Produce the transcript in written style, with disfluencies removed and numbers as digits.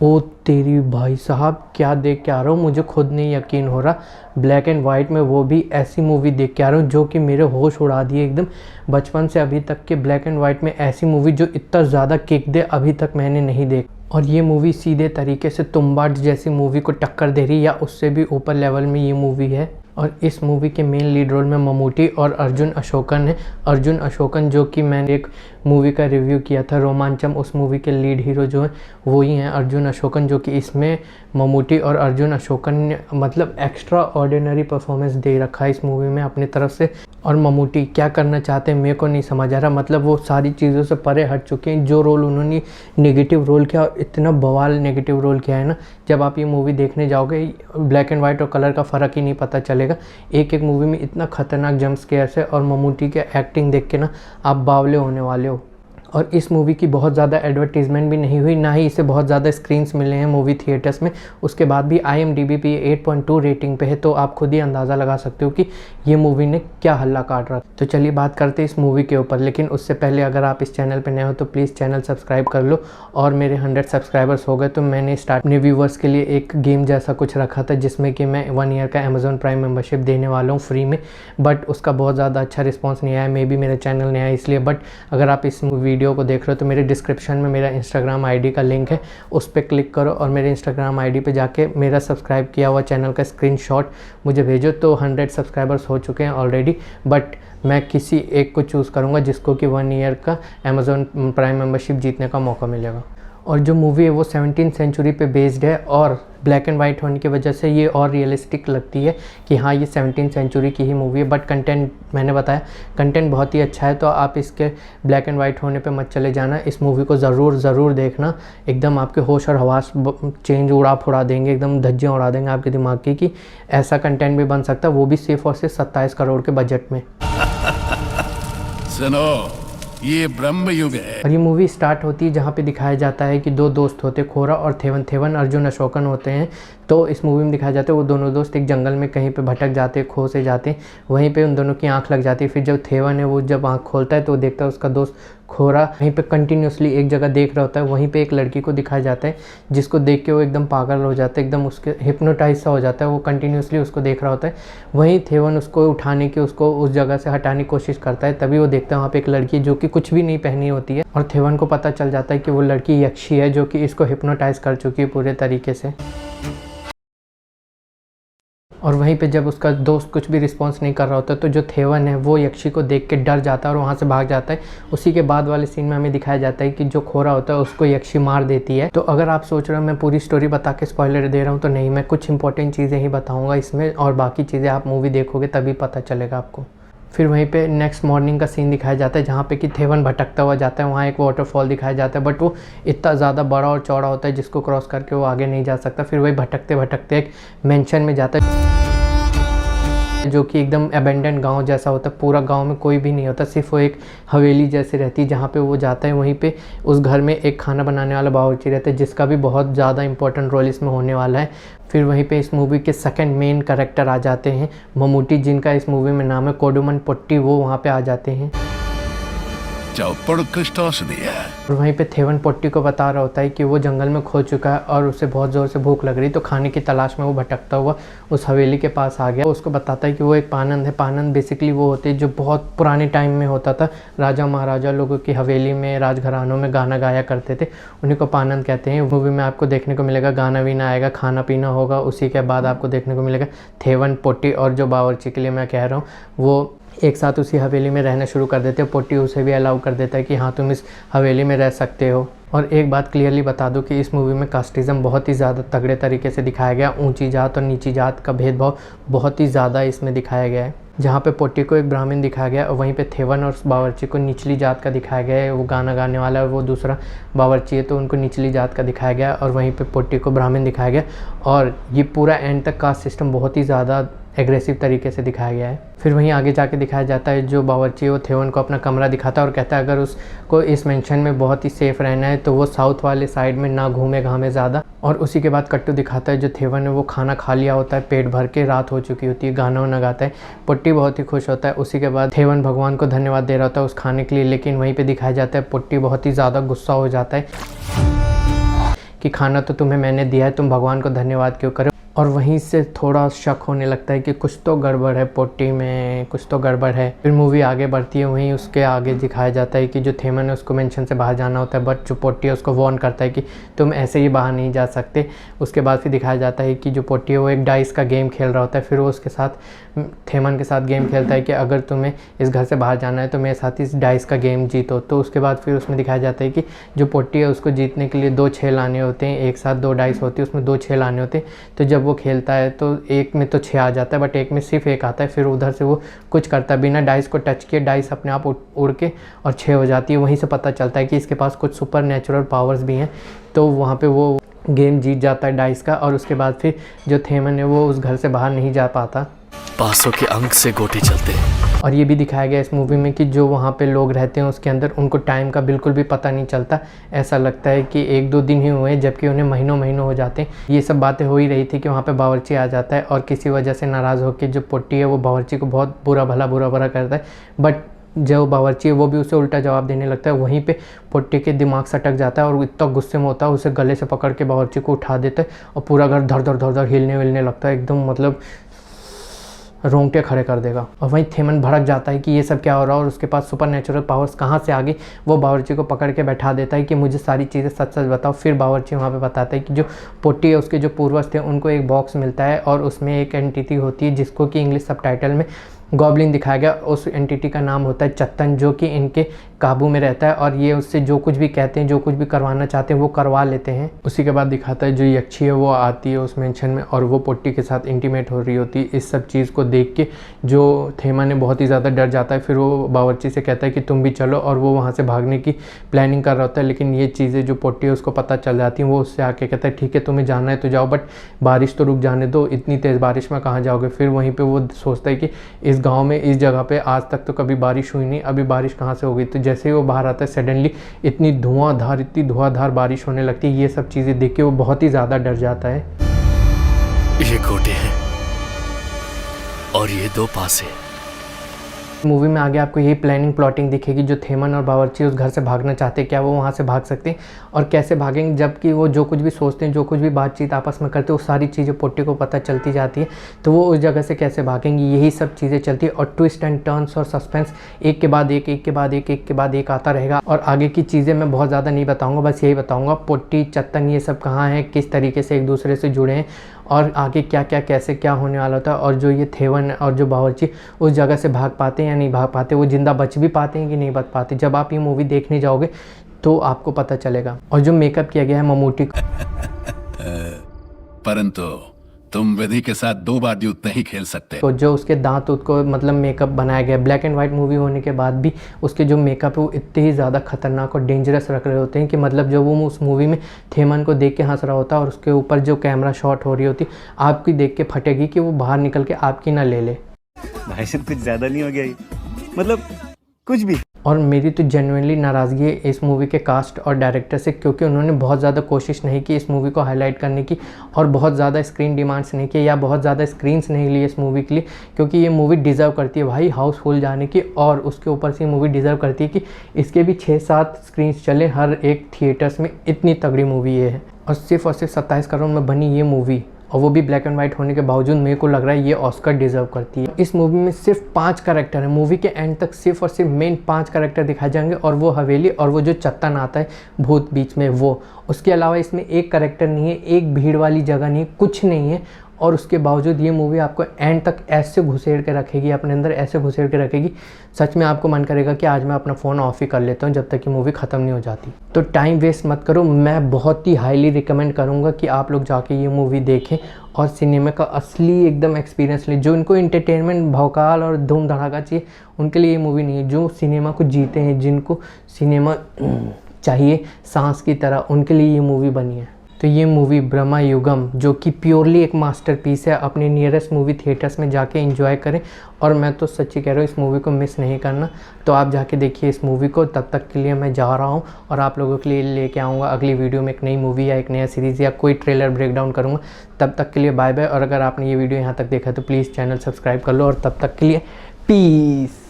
ओ तेरी भाई साहब, क्या देख के आ रहा हूँ, मुझे खुद नहीं यकीन हो रहा। ब्लैक एंड वाइट में, वो भी ऐसी मूवी देख के आ रहा हूँ जो कि मेरे होश उड़ा दिए एकदम। बचपन से अभी तक के ब्लैक एंड वाइट में ऐसी मूवी जो इतना ज़्यादा किक दे अभी तक मैंने नहीं देखी। और ये मूवी सीधे तरीके से तुम्बाड जैसी मूवी को टक्कर दे रही, या उससे भी ऊपर लेवल में ये मूवी है। और इस मूवी के मेन लीड रोल में ममूटी और अर्जुन अशोकन है। अर्जुन अशोकन जो कि मैंने एक मूवी का रिव्यू किया था, रोमांचम, उस मूवी के लीड हीरो जो हैं वो ही हैं, अर्जुन अशोकन, जो कि इसमें ममूटी और अर्जुन अशोकन ने मतलब एक्स्ट्रा ऑर्डिनरी परफॉर्मेंस दे रखा है इस मूवी में अपनी तरफ से। और ममूटी क्या करना चाहते हैं मेरे को नहीं समझ आ रहा, मतलब वो सारी चीज़ों से परे हट चुके हैं। जो रोल उन्होंने नेगेटिव रोल किया, इतना बवाल नेगेटिव रोल किया है ना, जब आप ये मूवी देखने जाओगे ब्लैक एंड वाइट और कलर का फ़र्क ही नहीं पता चलेगा। एक एक मूवी में इतना खतरनाक जंप स्केयर्स है, और ममूटी के एक्टिंग देख के ना आप बावले होने वाले हो। और इस मूवी की बहुत ज़्यादा एडवर्टीज़मेंट भी नहीं हुई, ना ही इसे बहुत ज़्यादा स्क्रीन्स मिले हैं मूवी थिएटर्स में। उसके बाद भी IMDb पे 8.2 रेटिंग पे है, तो आप खुद ही अंदाज़ा लगा सकते हो कि ये मूवी ने क्या हल्ला काट रहा। तो चलिए बात करते हैं इस मूवी के ऊपर, लेकिन उससे पहले अगर आप इस चैनल पे नए हो तो प्लीज़ चैनल सब्सक्राइब कर लो। और मेरे 100 सब्सक्राइबर्स हो गए तो मैंने स्टार्ट अपने व्यूवर्स के लिए एक गेम जैसा कुछ रखा था, जिसमें कि मैं 1 ईयर का अमेज़ॉन प्राइम मेंबरशिप देने वाला हूँ फ्री में। बट उसका बहुत ज़्यादा अच्छा रिस्पॉन्स नहीं आया, मे बी मेरा चैनल नहीं आया इसलिए। बट अगर आप इस वीडियो को देख रहे हो तो मेरे डिस्क्रिप्शन में मेरा इंस्टाग्राम आईडी का लिंक है, उस पर क्लिक करो और मेरे इंस्टाग्राम आईडी पे जाके मेरा सब्सक्राइब किया हुआ चैनल का स्क्रीनशॉट मुझे भेजो। तो 100 सब्सक्राइबर्स हो चुके हैं ऑलरेडी, बट मैं किसी एक को चूज़ करूँगा जिसको कि 1 ईयर का अमेज़ॉन प्राइम मेंबरशिप जीतने का मौका मिलेगा। और जो मूवी है वो 17th सेंचुरी पे बेस्ड है, और ब्लैक एंड वाइट होने की वजह से ये और रियलिस्टिक लगती है कि हाँ ये 17th सेंचुरी की ही मूवी है। बट कंटेंट, मैंने बताया कंटेंट बहुत ही अच्छा है, तो आप इसके ब्लैक एंड वाइट होने पे मत चले जाना। इस मूवी को ज़रूर देखना, एकदम आपके होश और हवास चेंज उड़ा देंगे, एकदम धज्जियाँ उड़ा देंगे आपके दिमाग की कि ऐसा कंटेंट भी बन सकता है, वो भी सिर्फ और सिर्फ 27 करोड़ के बजट में। सुनो, ये ब्रह्म युग है। और ये मूवी स्टार्ट होती है जहाँ पे दिखाया जाता है कि दो दोस्त होते, खोरा और थेवन अर्जुन अशोकन होते हैं। तो इस मूवी में दिखाया जाता है वो दोनों दोस्त एक जंगल में कहीं पे भटक जाते हैं, खो से जाते हैं, वहीं पे उन दोनों की आंख लग जाती है। फिर जब थेवन है वो जब आंख खोलता है तो वो देखता है उसका दोस्त खोरा वहीं पे कंटिन्यूसली एक जगह देख रहा होता है। वहीं पे एक लड़की को दिखाया जाता है जिसको देख के वो एकदम पागल हो जाता है, एकदम उसके हिप्नोटाइज सा हो जाता है, वो कंटिन्यूसली उसको देख रहा होता है। वहीं थेवन उसको उठाने की, उसको उस जगह से हटाने की कोशिश करता है, तभी वो देखता है वहाँ पे एक लड़की जो कि कुछ भी नहीं पहनी होती है, और थेवन को पता चल जाता है कि वो लड़की यक्षी है जो कि इसको हिप्नोटाइज कर चुकी है पूरे तरीके से। और वहीं पे जब उसका दोस्त कुछ भी रिस्पॉन्स नहीं कर रहा होता तो जो थेवन है वो यक्षी को देख के डर जाता है और वहाँ से भाग जाता है। उसी के बाद वाले सीन में हमें दिखाया जाता है कि जो खोरा होता है उसको यक्षी मार देती है। तो अगर आप सोच रहे हो मैं पूरी स्टोरी बता के स्पॉइलर दे रहा हूँ, तो नहीं, मैं कुछ इंपॉर्टेंट चीज़ें ही बताऊँगा इसमें, और बाकी चीज़ें आप मूवी देखोगे तभी पता चलेगा आपको। फिर वहीं पे नेक्स्ट मॉर्निंग का सीन दिखाया जाता है जहाँ पे कि थेवन भटकता हुआ जाता है, वहाँ एक वाटरफॉल दिखाया जाता है, बट वो इतना ज़्यादा बड़ा और चौड़ा होता है जिसको क्रॉस करके वो आगे नहीं जा सकता। फिर वही भटकते भटकते एक मेंशन में जाता है जो कि एकदम अबेंडेंट गांव जैसा होता है, पूरा गांव में कोई भी नहीं होता, सिर्फ वो एक हवेली जैसी रहती है जहाँ पे वो जाता है। वहीं पे उस घर में एक खाना बनाने वाला बावर्ची रहता है जिसका भी बहुत ज़्यादा इंपॉर्टेंट रोल इसमें होने वाला है। फिर वहीं पे इस मूवी के सेकंड मेन कैरेक्टर आ जाते हैं ममूटी, जिनका इस मूवी में नाम है कोडुमन पोट्टी, वो वहाँ पे आ जाते हैं। और वहीं पे थेवन पोट्टी को बता रहा होता है कि वो जंगल में खो चुका है और उसे बहुत ज़ोर से भूख लग रही, तो खाने की तलाश में वो भटकता हुआ उस हवेली के पास आ गया। उसको बताता है कि वो एक पानंद है। पानंद बेसिकली वो होते हैं जो बहुत पुराने टाइम में होता था, राजा महाराजा लोगों की हवेली में, राजघरानों में गाना गाया करते थे, उन्हीं को पानंद कहते हैं। मूवी में आपको देखने को मिलेगा गाना वीना आएगा, खाना पीना होगा, उसी के बाद आपको देखने को मिलेगा थेवन पोट्टी और जो बावर्ची के लिए मैं कह रहा हूँ वो एक साथ उसी हवेली में रहना शुरू कर देते हैं। पोट्टी उसे भी अलाउ कर देता है कि हाँ तुम इस हवेली में रह सकते हो। और एक बात क्लियरली बता दूं कि इस मूवी में कास्टिज़म बहुत ही ज़्यादा तगड़े तरीके से दिखाया गया, ऊंची जात और नीची जात का भेदभाव बहुत ही ज़्यादा इसमें दिखाया गया है। जहाँ पे पोट्टी को एक ब्राह्मण दिखाया गया और वहीं पे थेवन और बावर्ची को निचली जात का दिखाया गया है। वो गाना गाने वाला है, वो दूसरा बावर्ची है तो उनको निचली जात का दिखाया गया, और वहीं पे पोट्टी को ब्राह्मण दिखाया गया। और ये पूरा एंड तक कास्ट सिस्टम बहुत ही ज़्यादा एग्रेसिव तरीके से दिखाया गया है। फिर वहीं आगे जाके दिखाया जाता है जो बावर्ची है वो थेवन को अपना कमरा दिखाता है और कहता है अगर उसको इस मेंशन में बहुत ही सेफ रहना है तो वो साउथ वाले साइड में ना घूमे घामे ज़्यादा। और उसी के बाद कट्टू दिखाता है जो थेवन है वो खाना खा लिया होता है पेट भर के, रात हो चुकी होती है, गाना वाना गाता है, पोट्टी बहुत ही खुश होता है। उसी के बाद थेवन भगवान को धन्यवाद दे रहा होता है उस खाने के लिए, लेकिन वहीं पर दिखाया जाता है पोट्टी बहुत ही ज़्यादा गुस्सा हो जाता है कि खाना तो तुम्हें मैंने दिया है, तुम भगवान को धन्यवाद क्यों करो। और वहीं से थोड़ा शक होने लगता है कि कुछ तो गड़बड़ है पोट्टी में, कुछ तो गड़बड़ है। फिर मूवी आगे बढ़ती है, वहीं उसके आगे दिखाया जाता है कि जो थेमन है उसको मेंशन से बाहर जाना होता है, बट जो पोट्टी है उसको वार्न करता है कि तुम ऐसे ही बाहर नहीं जा सकते। उसके बाद फिर दिखाया जाता है कि जो पोट्टी है वो एक डाइस का गेम खेल रहा होता है। फिर वो उसके साथ थेमन के साथ गेम खेलता है कि अगर तुम्हें इस घर से बाहर जाना है तो मेरे साथ इस डाइस का गेम जीतो। तो उसके बाद फिर उसमें दिखाया जाता है कि जो पोट्टी है उसको जीतने के लिए 2 6 लाने होते हैं, एक साथ 2 डाइस होती है, उसमें 2 6 लाने होते हैं। तो जब वो खेलता है तो एक में तो 6 आ जाता है, बट एक में सिर्फ 1 आता है। फिर उधर से वो कुछ करता है, बिना डाइस को टच किए डाइस अपने आप उड़ के और 6 हो जाती है। वहीं से पता चलता है कि इसके पास कुछ सुपर नेचुरल पावर्स भी हैं। तो वहाँ पे वो गेम जीत जाता है डाइस का। और उसके बाद फिर जो थेमन है वो उस घर से बाहर नहीं जा पाता, पासों के अंक से गोटे चलते हैं। और ये भी दिखाया गया इस मूवी में कि जो वहाँ पे लोग रहते हैं उसके अंदर उनको टाइम का बिल्कुल भी पता नहीं चलता। ऐसा लगता है कि 1-2 दिन ही हुए जबकि उन्हें महीनों महीनों हो जाते हैं। ये सब बातें हो ही रही थी कि वहाँ पे बावर्ची आ जाता है और किसी वजह से नाराज़ होकर जो पोट्टी है वो बावर्ची को बहुत बुरा भला करता है। बट जो बावर्ची है वो भी उसे उल्टा जवाब देने लगता है। वहीं पे पोट्टी के दिमाग सटक जाता है और इतना गुस्से में होता है, उसे गले से पकड़ के बावर्ची को उठा देता है और पूरा घर धड़ धड़ हिलने विलने लगता है, एकदम मतलब रोंगटे खड़े कर देगा। और वहीं थेमन भड़क जाता है कि ये सब क्या हो रहा है और उसके पास सुपर नेचुरल पावर्स कहाँ से आ गई। वो बावर्ची को पकड़ के बैठा देता है कि मुझे सारी चीज़ें सच सच बताओ। फिर बावर्ची वहाँ पे बताता है कि जो पोट्टी है उसके जो पूर्वज थे उनको एक बॉक्स मिलता है और उसमें एक एंटिटी होती है जिसको कि इंग्लिश सबटाइटल में गॉब्लिन दिखाया गया। उस एंटिटी का नाम होता है चत्तन, जो कि इनके काबू में रहता है और ये उससे जो कुछ भी कहते हैं, जो कुछ भी करवाना चाहते हैं वो करवा लेते हैं। उसी के बाद दिखाता है जो यक्षी है वो आती है उस मेंशन में और वो पोट्टी के साथ इंटीमेट हो रही होती है। इस सब चीज़ को देख के जो थेमन है बहुत ही ज़्यादा डर जाता है। फिर वो बावर्ची से कहता है कि तुम भी चलो, और वो वहाँ से भागने की प्लानिंग कर रहा होता है। लेकिन ये चीज़ें जो पोट्टी है उसको पता चल जाती हैं। वो उससे आके कहता है ठीक है तुम्हें जाना है तो जाओ, बट बारिश तो रुक जाने दो, इतनी तेज़ बारिश में कहाँ जाओगे। फिर वहीं पर वो सोचता है कि इस गाँव में इस जगह पे आज तक तो कभी बारिश हुई नहीं, अभी बारिश कहाँ से हो गई। तो जैसे ही वो बाहर आता है सडनली इतनी धुआंधार बारिश होने लगती है। ये सब चीज़ें देख के वो बहुत ही ज़्यादा डर जाता है। ये गोटे हैं और ये 2 पासे। मूवी में आगे आपको यही प्लानिंग प्लॉटिंग दिखेगी। जो थेमन और बावर्ची उस घर से भागना चाहते हैं, क्या वो वहाँ से भाग सकते हैं और कैसे भागेंगे, जबकि वो जो कुछ भी सोचते हैं, जो कुछ भी बातचीत आपस में करते हैं, वो सारी चीज़ें पोट्टी को पता चलती जाती है। तो वो उस जगह से कैसे भागेंगे, यही सब चीज़ें चलती है। और ट्विस्ट एंड टर्न्स और सस्पेंस एक के बाद एक आता रहेगा। और आगे की चीज़ें मैं बहुत ज़्यादा नहीं बताऊँगा, बस यही बताऊँगा पोट्टी चत्तन ये सब कहाँ हैं, किस तरीके से एक दूसरे से जुड़े हैं और आगे क्या क्या कैसे क्या होने वाला होता है। और जो ये थेवन और जो बावर्ची उस जगह से भाग पाते हैं या नहीं भाग पाते, वो जिंदा बच भी पाते हैं कि नहीं बच पाते, जब आप ये मूवी देखने जाओगे तो आपको पता चलेगा। और जो मेकअप किया गया है ममूटी को, परंतु तुम विधि के साथ 2 बार युद्ध नहीं खेल सकते। तो जो उसके दांत उसको मतलब मेकअप बनाया गया, ब्लैक एंड वाइट मूवी होने के बाद भी उसके जो मेकअप है वो इतने ही ज़्यादा खतरनाक और डेंजरस रख रहे होते हैं कि मतलब जो वो उस मूवी में थेमन को देख के हंस रहा होता है और उसके ऊपर जो कैमरा शॉट हो रही होती आपकी देख के फटेगी कि वो बाहर निकल के आपकी ना ले ले। भाई साहब कुछ ज़्यादा नहीं हो गया ये, मतलब कुछ भी। और मेरी तो जेन्युइनली नाराज़गी है इस मूवी के कास्ट और डायरेक्टर से, क्योंकि उन्होंने बहुत ज़्यादा कोशिश नहीं की इस मूवी को हाईलाइट करने की और बहुत ज़्यादा स्क्रीन डिमांड्स नहीं की या बहुत ज़्यादा स्क्रीन्स नहीं ली इस मूवी के लिए, क्योंकि ये मूवी डिज़र्व करती है भाई हाउसफुल जाने की। और उसके ऊपर से ये मूवी डिज़र्व करती है कि इसके भी 6-7 स्क्रीन्स चले हर एक थिएटर्स में, इतनी तगड़ी मूवी ये है। और सिर्फ 27 करोड़ में बनी ये मूवी, और वो भी ब्लैक एंड वाइट होने के बावजूद, मेरे को लग रहा है ये ऑस्कर डिजर्व करती है। इस मूवी में सिर्फ 5 कैरेक्टर है, मूवी के एंड तक सिर्फ और सिर्फ मेन 5 कैरेक्टर दिखाए जाएंगे, और वो हवेली और वो जो चत्तन आता है भूत बीच में वो। उसके अलावा इसमें एक कैरेक्टर नहीं है, एक भीड़ वाली जगह नहीं है, कुछ नहीं है। और उसके बावजूद ये मूवी आपको एंड तक ऐसे घुसेड़ के रखेगी, अपने अंदर ऐसे घुसेड़ के रखेगी, सच में आपको मन करेगा कि आज मैं अपना फ़ोन ऑफ ही कर लेता हूँ जब तक कि मूवी ख़त्म नहीं हो जाती। तो टाइम वेस्ट मत करो, मैं बहुत ही हाईली रिकमेंड करूँगा कि आप लोग जाके ये मूवी देखें और सिनेमा का असली एकदम एक्सपीरियंस लें। जो इनको एंटरटेनमेंट भौकाल और धूम धड़ाका चाहिए उनके लिए ये मूवी नहीं है। जो सिनेमा को जीते हैं, जिनको सिनेमा चाहिए सांस की तरह, उनके लिए ये मूवी बनी है। तो ये मूवी ब्रह्मा युगम जो कि प्योरली एक मास्टरपीस है, अपने नियरेस्ट मूवी थिएटर्स में जाके एंजॉय करें। और मैं तो सच्ची कह रहा हूँ इस मूवी को मिस नहीं करना। तो आप जाके देखिए इस मूवी को। तब तक के लिए मैं जा रहा हूँ और आप लोगों के लिए लेके आऊँगा अगली वीडियो में एक नई मूवी या एक नया सीरीज़ या कोई ट्रेलर ब्रेकडाउन करूँगा। तब तक के लिए बाय बाय। और अगर आपने ये वीडियो यहाँ तक देखा तो प्लीज़ चैनल सब्सक्राइब कर लो। और तब तक के लिए पीस।